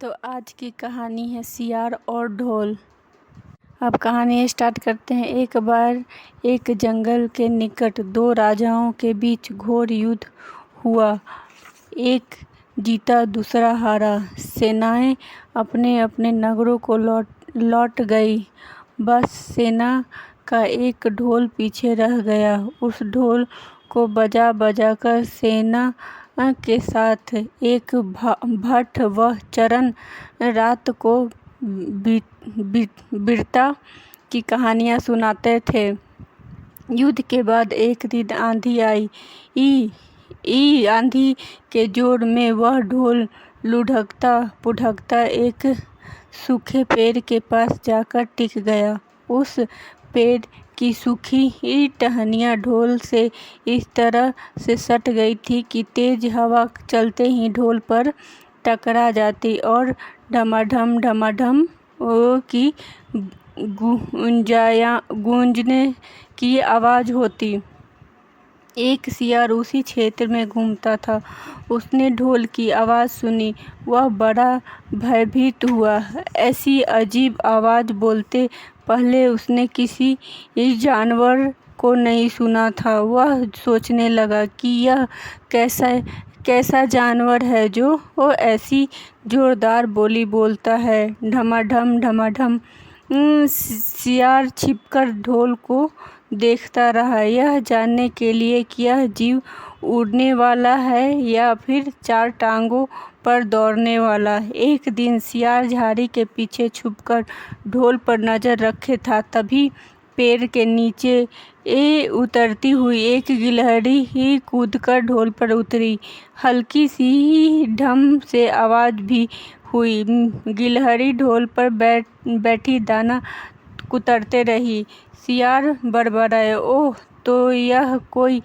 तो आज की कहानी है सियार और ढोल। अब कहानी स्टार्ट करते हैं। एक बार एक जंगल के निकट दो राजाओं के बीच घोर युद्ध हुआ। एक जीता दूसरा हारा। सेनाएं अपने अपने नगरों को लौट गई। बस सेना का एक ढोल पीछे रह गया। उस ढोल को बजा बजाकर सेना के साथ एक भट्ट व चरण रात को वीरता की कहानियाँ सुनाते थे। युद्ध के बाद एक दिन आंधी आई। आंधी के जोर में वह ढोल लुढ़कता पुढ़कता एक सूखे पेड़ के पास जाकर टिक गया। उस पेड़ की सूखी टहनियाँ ढोल से इस तरह से सट गई थी कि तेज हवा चलते ही ढोल पर टकरा जाती और ढमाढम की गूंजने की आवाज़ होती। एक सियार उसी क्षेत्र में घूमता था। उसने ढोल की आवाज़ सुनी। वह बड़ा भयभीत हुआ। ऐसी अजीब आवाज़ बोलते पहले उसने किसी जानवर को नहीं सुना था। वह सोचने लगा कि यह कैसा जानवर है जो ऐसी जोरदार बोली बोलता है। ढमाढम सियार छिपकर ढोल को देखता रहा, यह जानने के लिए कि यह जीव उड़ने वाला है या फिर चार टांगों पर दौड़ने वाला। एक दिन सियार झाड़ी के पीछे छुपकर ढोल पर नजर रखे था। तभी पेड़ के नीचे उतरती हुई एक गिलहरी ही कूदकर ढोल पर उतरी। हल्की सी ढम से आवाज़ भी हुई। गिलहरी ढोल पर बैठी दाना कुतरते रही। सियार बड़बड़ाया, ओह, तो यह कोई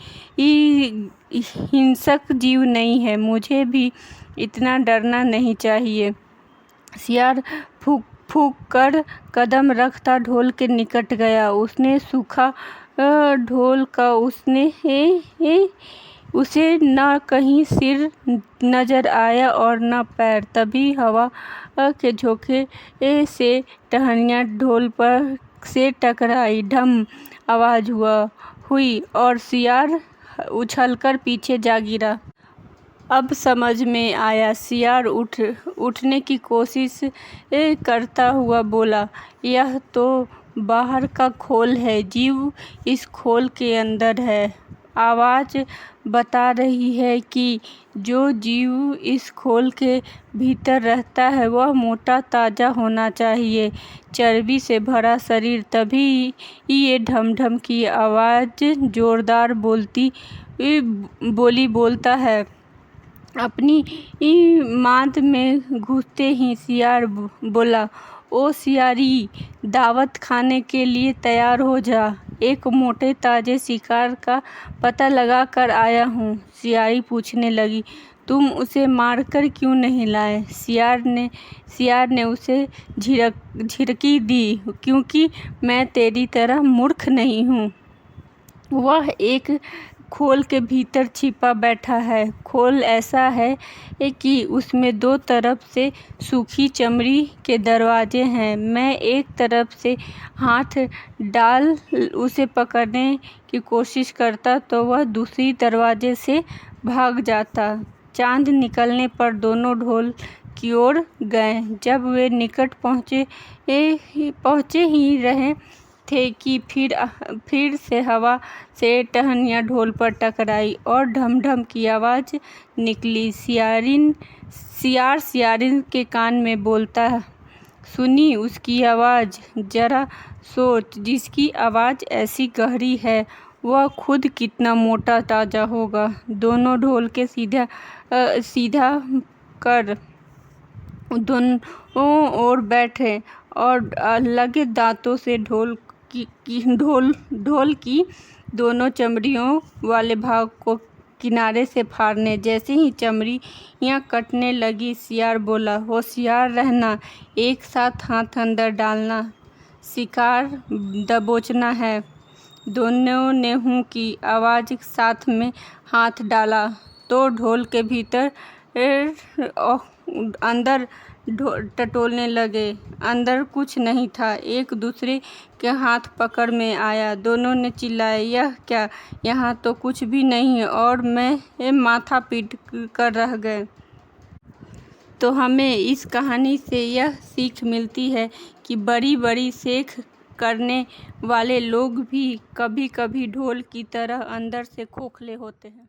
हिंसक जीव नहीं है। मुझे भी इतना डरना नहीं चाहिए। सियार फूंक फूंक कर कदम रखता ढोल के निकट गया। उसने सूखा ढोल का उसे न कहीं सिर नजर आया और न पैर। तभी हवा के झोंके से टहनियाँ ढोल पर से टकराई। ढम आवाज़ हुई और सियार उछलकर पीछे जा गिरा। अब समझ में आया। सियार उठने की कोशिश करता हुआ बोला, यह तो बाहर का खोल है। जीव इस खोल के अंदर है। आवाज़ बता रही है कि जो जीव इस खोल के भीतर रहता है वह मोटा ताजा होना चाहिए, चर्बी से भरा शरीर। तभी ये ढम की आवाज़ जोरदार बोली बोलता है। अपनी मांद में घुसते ही सियार बोला, ओ सियारी, दावत खाने के लिए तैयार हो जा। एक मोटे ताजे शिकार का पता लगा कर आया हूँ। सियारी पूछने लगी, तुम उसे मारकर क्यों नहीं लाए? सियार ने उसे झिड़की दी, क्योंकि मैं तेरी तरह मूर्ख नहीं हूँ। वह एक खोल के भीतर छिपा बैठा है। खोल ऐसा है कि उसमें दो तरफ से सूखी चमड़ी के दरवाजे हैं। मैं एक तरफ से हाथ डाल उसे पकड़ने की कोशिश करता तो वह दूसरी दरवाजे से भाग जाता। चांद निकलने पर दोनों ढोल की ओर गए। जब वे निकट पहुँचे ही रहे थे कि फिर से हवा से टहनियाँ ढोल पर टकराई और ढम की आवाज़ निकली। सियार सियारिन के कान में बोलता, सुनी उसकी आवाज़? जरा सोच, जिसकी आवाज़ ऐसी गहरी है वह खुद कितना मोटा ताजा होगा। दोनों ढोल के सीधा कर दोनों ओर बैठे और लगे दांतों से ढोल की दोनों चमड़ियों वाले भाग को किनारे से फाड़ने। जैसे ही चमड़ियाँ कटने लगी, सियार बोला, होशियार रहना, एक साथ हाथ अंदर डालना, शिकार दबोचना है। दोनों ने हूँ की आवाज़ साथ में हाथ डाला तो ढोल के भीतर अंदर टटोलने लगे। अंदर कुछ नहीं था। एक दूसरे के हाथ पकड़ में आया। दोनों ने चिल्लाया, यह क्या, यहाँ तो कुछ भी नहीं है, और मैं माथा पीट कर रह गए। तो हमें इस कहानी से यह सीख मिलती है कि बड़ी बड़ी शेख करने वाले लोग भी कभी कभी ढोल की तरह अंदर से खोखले होते हैं।